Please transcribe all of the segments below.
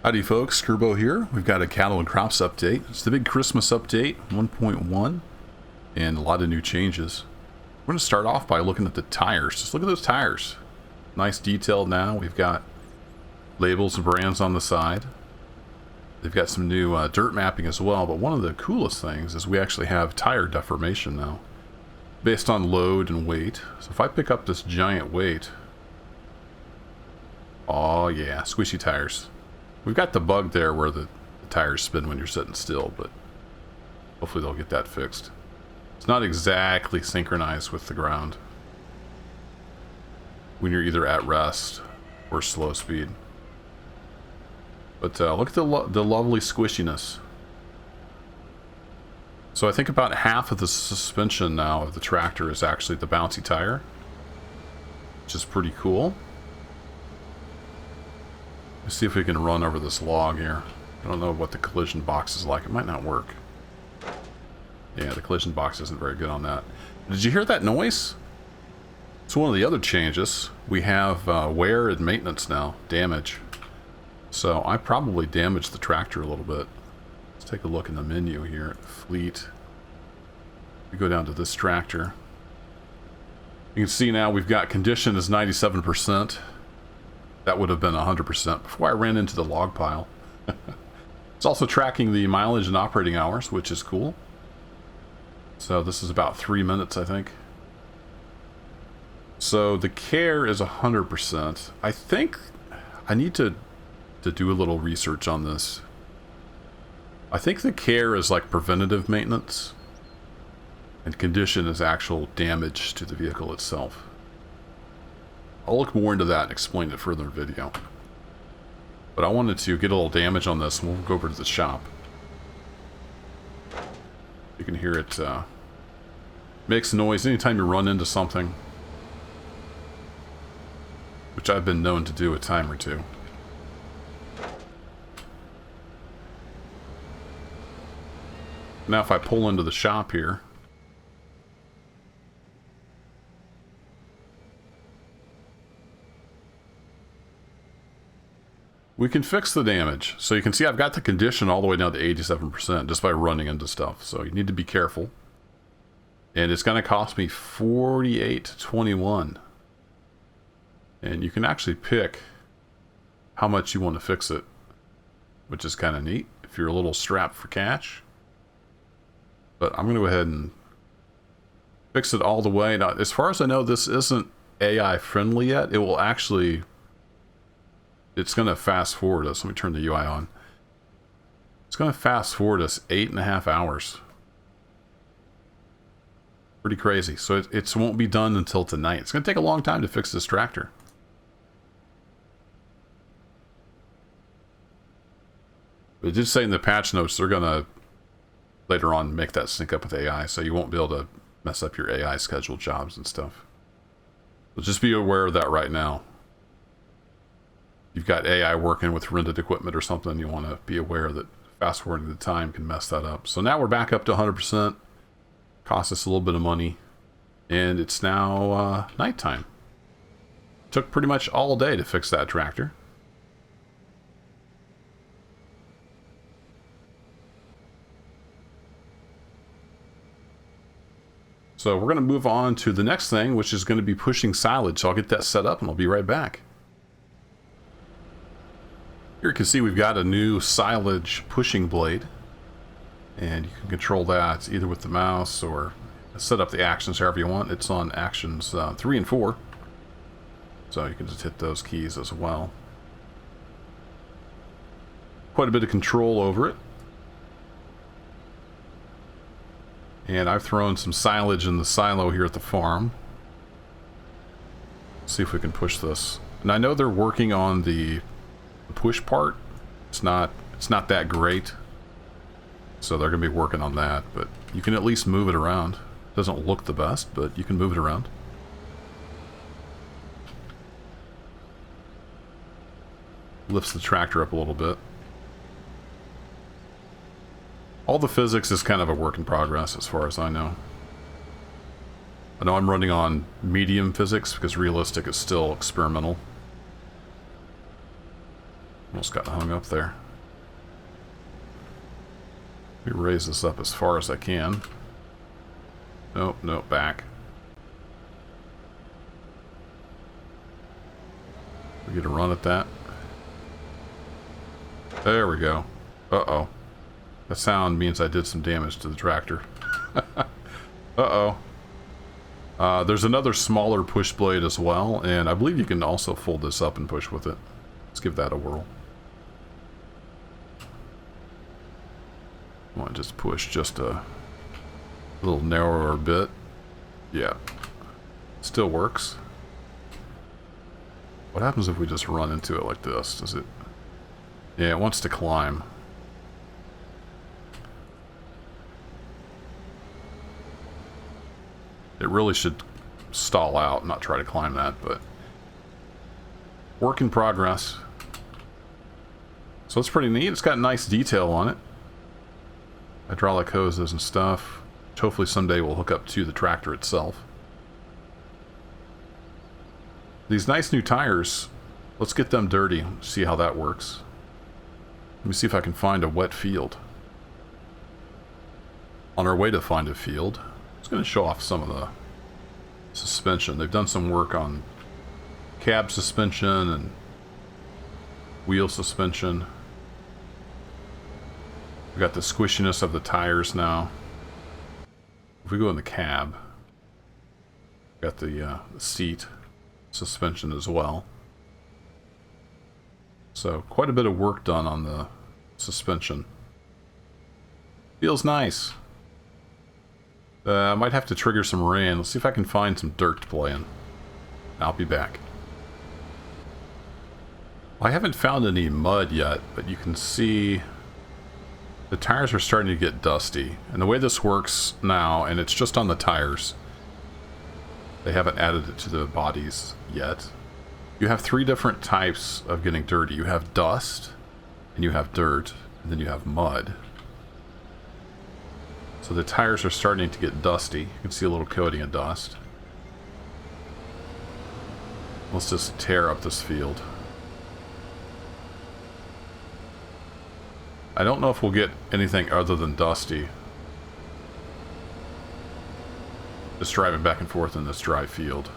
Howdy folks, Kerbo here. We've got a cattle and crops update. It's the big Christmas update 1.1 and a lot of new changes. We're going to start off by looking at the tires. Just look at those tires. Nice detail now. We've got labels and brands on the side. They've got some new dirt mapping as well, but one of the coolest things is we actually have tire deformation now based on load and weight. So if I pick up this giant weight, oh yeah, squishy tires. We've got the bug there where the tires spin when you're sitting still, but hopefully they'll get that fixed. It's not exactly synchronized with the ground when you're either at rest or slow speed. But look at the lovely squishiness. So I think about half of the suspension now of the tractor is actually the bouncy tire, which is pretty cool. Let's see if we can run over this log here. I don't know what the collision box is like. It might not work. Yeah, the collision box isn't very good on that. Did you hear that noise? It's one of the other changes. We have wear and maintenance now, damage. So I probably damaged the tractor a little bit. Let's take a look in the menu here at fleet. We go down to this tractor. You can see now we've got condition is 97%. That would have been 100% before I ran into the log pile. It's also tracking the mileage and operating hours, which is cool. So this is about 3 minutes, I think. So the care is 100%. I think I need to do a little research on this. I think the care is like preventative maintenance, and condition is actual damage to the vehicle itself. I'll look more into that and explain it further in the video. But I wanted to get a little damage on this, and we'll go over to the shop. You can hear it makes noise anytime you run into something, which I've been known to do a time or two. Now if I pull into the shop here, we can fix the damage. So you can see I've got the condition all the way down to 87% just by running into stuff. So you need to be careful. And it's going to cost me $48.21. And you can actually pick how much you want to fix it, which is kind of neat if you're a little strapped for cash. But I'm going to go ahead and fix it all the way. Now, as far as I know, this isn't AI friendly yet. It will actually... It's going to fast forward us. Let me turn the UI on. It's going to fast forward us 8.5 hours. Pretty crazy. So it won't be done until tonight. It's going to take a long time to fix this tractor. But it did say in the patch notes they're going to later on make that sync up with AI, so you won't be able to mess up your AI scheduled jobs and stuff. So just be aware of that right now. You've got AI working with rented equipment or something, you want to be aware that fast forwarding the time can mess that up. So now we're back up to 100%. Cost us a little bit of money. And it's now nighttime. Took pretty much all day to fix that tractor. So we're going to move on to the next thing, which is going to be pushing silage. So I'll get that set up and I'll be right back. Here you can see we've got a new silage pushing blade, and you can control that either with the mouse or set up the actions however you want. It's on actions 3 and 4, so you can just hit those keys as well. Quite a bit of control over it. And I've thrown some silage in the silo here at the farm. Let's see if we can push this. And I know they're working on the push part. It's not that great, so they're gonna be working on that, but you can at least move it around. Doesn't look the best, but you can move it around. Lifts the tractor up a little bit. All the physics is kind of a work in progress as far as I know. I know I'm running on medium physics because realistic is still experimental. Almost got hung up there. Let me raise this up as far as I can. Nope, nope, back. We get a run at that. There we go. Uh-oh. That sound means I did some damage to the tractor. Uh-oh. There's another smaller push blade as well, and I believe you can also fold this up and push with it. Let's give that a whirl. I want to just push just a little narrower bit. Yeah. Still works. What happens if we just run into it like this? Does it... Yeah, it wants to climb. It really should stall out, not try to climb that, but... Work in progress. So it's pretty neat. It's got nice detail on it. Hydraulic hoses and stuff, which hopefully someday will hook up to the tractor itself. These nice new tires, let's get them dirty, see how that works. Let me see if I can find a wet field. On our way to find a field, I'm just going to show off some of the suspension. They've done some work on cab suspension and wheel suspension. We got the squishiness of the tires now. If we go in the cab, got the seat suspension as well. So quite a bit of work done on the suspension. Feels nice. I might have to trigger some rain. Let's see if I can find some dirt to play in. I'll be back. Well, I haven't found any mud yet, but you can see the tires are starting to get dusty. And the way this works now, and it's just on the tires, they haven't added it to the bodies yet. You have three different types of getting dirty. You have dust, and you have dirt, and then you have mud. So the tires are starting to get dusty. You can see a little coating of dust. Let's just tear up this field. I don't know if we'll get anything other than dusty. Just driving back and forth in this dry field.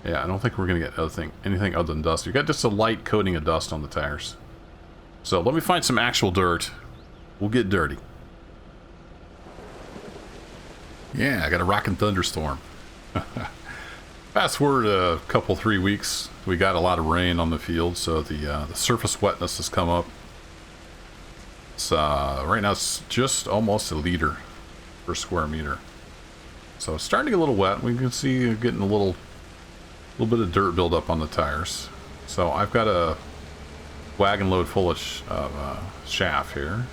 Yeah, I don't think we're going to get anything other than dust. We've got just a light coating of dust on the tires. So let me find some actual dirt. We'll get dirty. Yeah, I got a rockin' thunderstorm. Fast forward a couple, 3 weeks, we got a lot of rain on the field, so the surface wetness has come up. It's, right now it's just almost a liter per square meter. So it's starting to get a little wet. We can see getting a little bit of dirt buildup on the tires. So I've got a wagon load full of chaff here.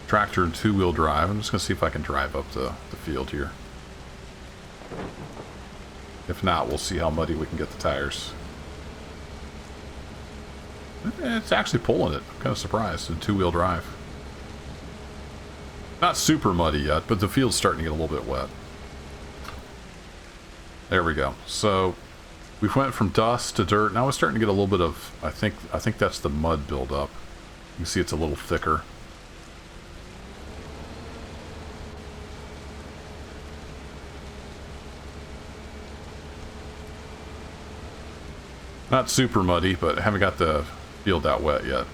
Tractor and two-wheel drive. I'm just going to see if I can drive up the field here. If not, we'll see how muddy we can get the tires. It's actually pulling it. I'm kind of surprised in two-wheel drive. Not super muddy yet, but the field's starting to get a little bit wet. There we go. So we went from dust to dirt. Now we're starting to get a little bit of, I think that's the mud buildup. You can see it's a little thicker. Not super muddy, but I haven't got the field that wet yet.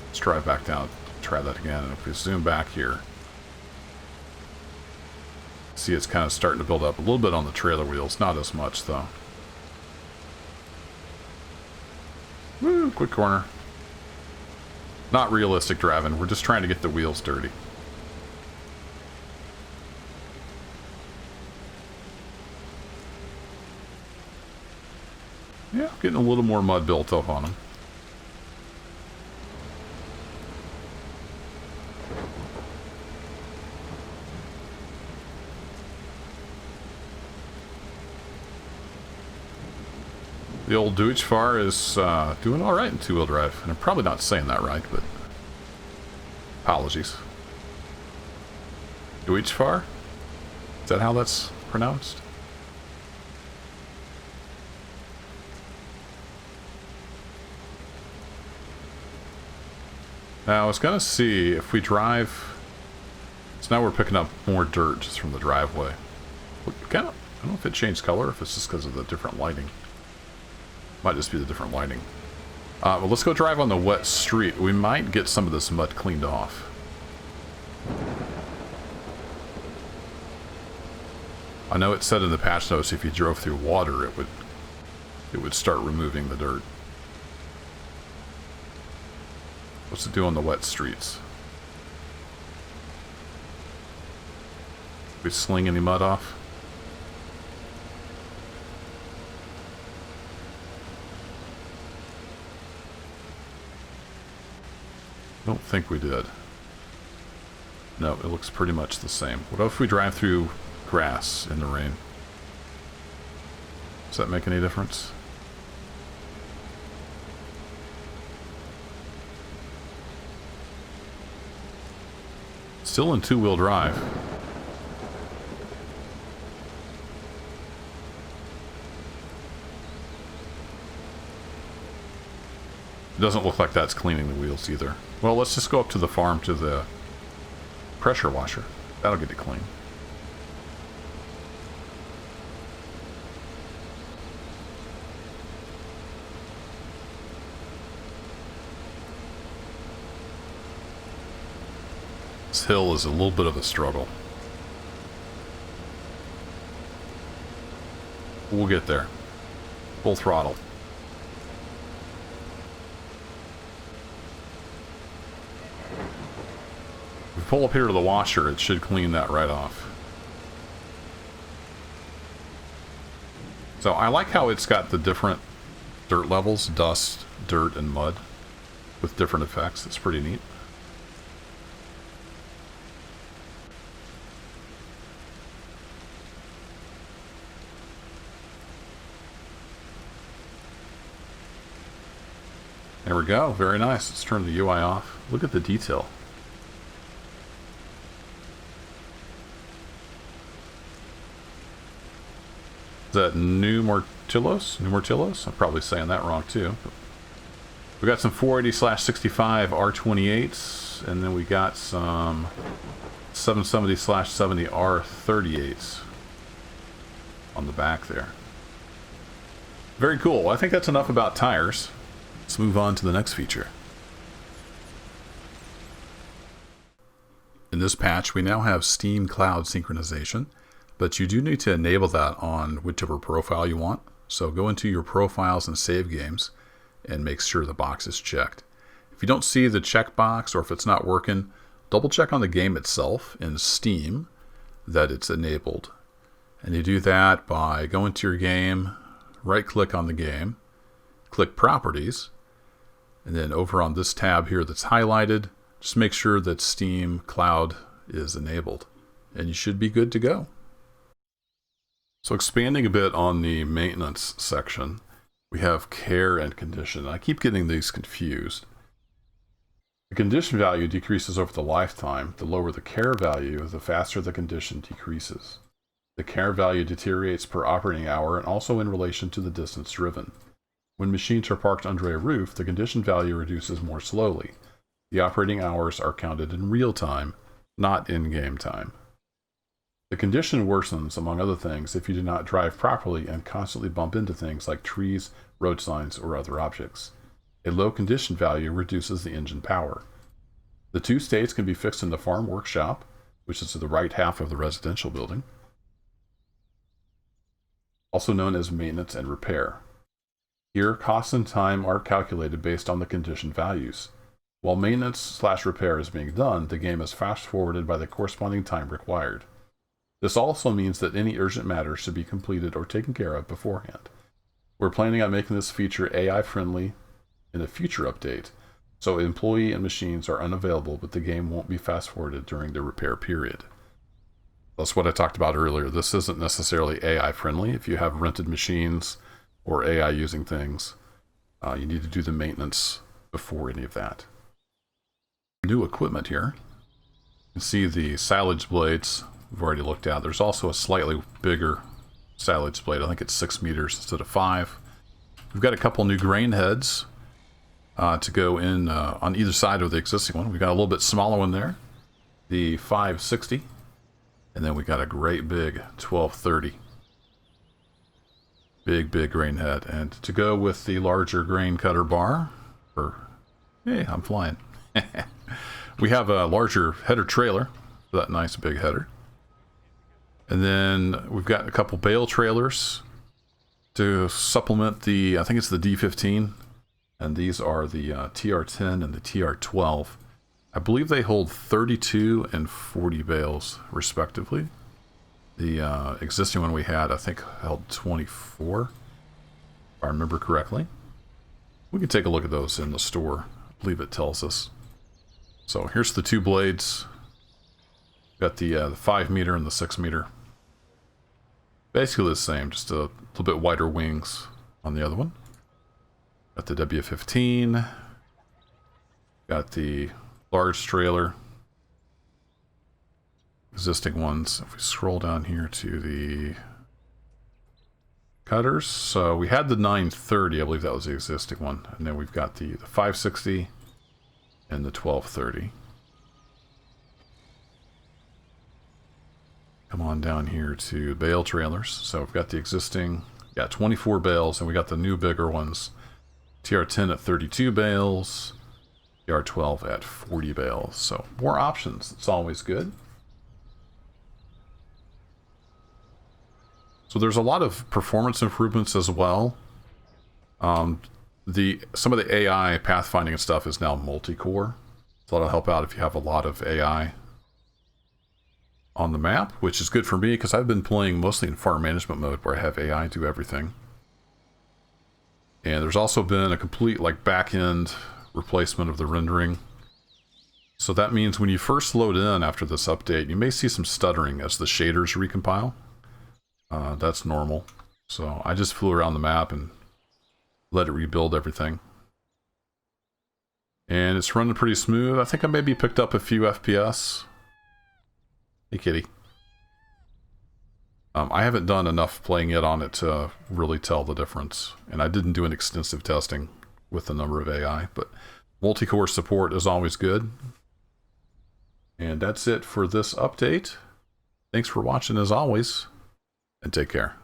Let's drive back down, try that again, and if we zoom back here, see it's kind of starting to build up a little bit on the trailer wheels, not as much though. Woo, quick corner. Not realistic driving, we're just trying to get the wheels dirty. Yeah, getting a little more mud built up on them. The old Deutschfahrer is doing all right in two-wheel drive. And I'm probably not saying that right, but apologies. Uichfar? Is that how that's pronounced? Now, I was going to see if we drive... So now we're picking up more dirt just from the driveway. I don't know if it changed color, if it's just because of the different lighting. Might just be the different lighting. Well, let's go drive on the wet street. We might get some of this mud cleaned off. I know it said in the patch notes if you drove through water, it would start removing the dirt. What's it do on the wet streets? We sling any mud off? Don't think we did. No, it looks pretty much the same. What if we drive through grass in the rain? Does that make any difference? Still in two-wheel drive. It doesn't look like that's cleaning the wheels either. Well, let's just go up to the farm to the pressure washer. That'll get it clean. This hill is a little bit of a struggle. We'll get there. Full throttle. If we pull up here to the washer, it should clean that right off. So I like how it's got the different dirt levels, dust, dirt, and mud, with different effects. It's pretty neat. There we go. Very nice. Let's turn the UI off. Look at the detail. Is that New Mortillos? New Mortillos? I'm probably saying that wrong too. We got some 480/65 R28s, and then we got some 770/70 R38s on the back there. Very cool. I think that's enough about tires. Let's move on to the next feature. In this patch, we now have Steam Cloud synchronization, but you do need to enable that on whichever profile you want. So go into your profiles and save games and make sure the box is checked. If you don't see the checkbox or if it's not working, double check on the game itself in Steam that it's enabled. And you do that by going to your game, right click on the game, click Properties, and then over on this tab here that's highlighted, just make sure that Steam Cloud is enabled, and you should be good to go. So expanding a bit on the maintenance section, we have care and condition. I keep getting these confused. The condition value decreases over the lifetime. The lower the care value, the faster the condition decreases. The care value deteriorates per operating hour and also in relation to the distance driven. When machines are parked under a roof, the condition value reduces more slowly. The operating hours are counted in real time, not in-game time. The condition worsens, among other things, if you do not drive properly and constantly bump into things like trees, road signs, or other objects. A low condition value reduces the engine power. The two states can be fixed in the farm workshop, which is to the right half of the residential building, also known as maintenance and repair. Here, costs and time are calculated based on the condition values. While maintenance/repair is being done, the game is fast-forwarded by the corresponding time required. This also means that any urgent matters should be completed or taken care of beforehand. We're planning on making this feature AI-friendly in a future update, so employee and machines are unavailable, but the game won't be fast-forwarded during the repair period. That's what I talked about earlier. This isn't necessarily AI-friendly. If you have rented machines or AI using things, you need to do the maintenance before any of that. New equipment here. can see the silage blades we've already looked at. There's also a slightly bigger silage blade. I think it's 6 meters instead of 5. We've got a couple new grain heads to go in on either side of the existing one. We've got a little bit smaller one there, the 560, and then we got a great big 1230. Big grain head. And to go with the larger grain cutter bar, hey, I'm flying. We have a larger header trailer for that nice big header. And then we've got a couple bale trailers to supplement the, I think it's the D15. And these are the TR10 and the TR12. I believe they hold 32 and 40 bales, respectively. The existing one we had, I think, held 24, if I remember correctly. We can take a look at those in the store. I believe it tells us. So here's the 2 blades. Got the 5 meter and the 6 meter. Basically the same, just a little bit wider wings on the other one. Got the W15. Got the large trailer. Existing ones. If we scroll down here to the cutters. So we had the 930, I believe that was the existing one. And then we've got the 560 and the 1230. Come on down here to bale trailers. So we've got the existing, 24 bales, and we got the new bigger ones. TR10 at 32 bales, TR12 at 40 bales. So more options. It's always good. So there's a lot of performance improvements as well. Some of the AI pathfinding and stuff is now multi-core. So that'll help out if you have a lot of AI on the map, which is good for me because I've been playing mostly in farm management mode where I have AI do everything. And there's also been a complete back-end replacement of the rendering. So that means when you first load in after this update, you may see some stuttering as the shaders recompile. That's normal. So I just flew around the map and let it rebuild everything. And it's running pretty smooth. I think I maybe picked up a few FPS. Hey, kitty. I haven't done enough playing it on it to really tell the difference. And I didn't do an extensive testing with the number of AI. But multi-core support is always good. And that's it for this update. Thanks for watching as always. And take care.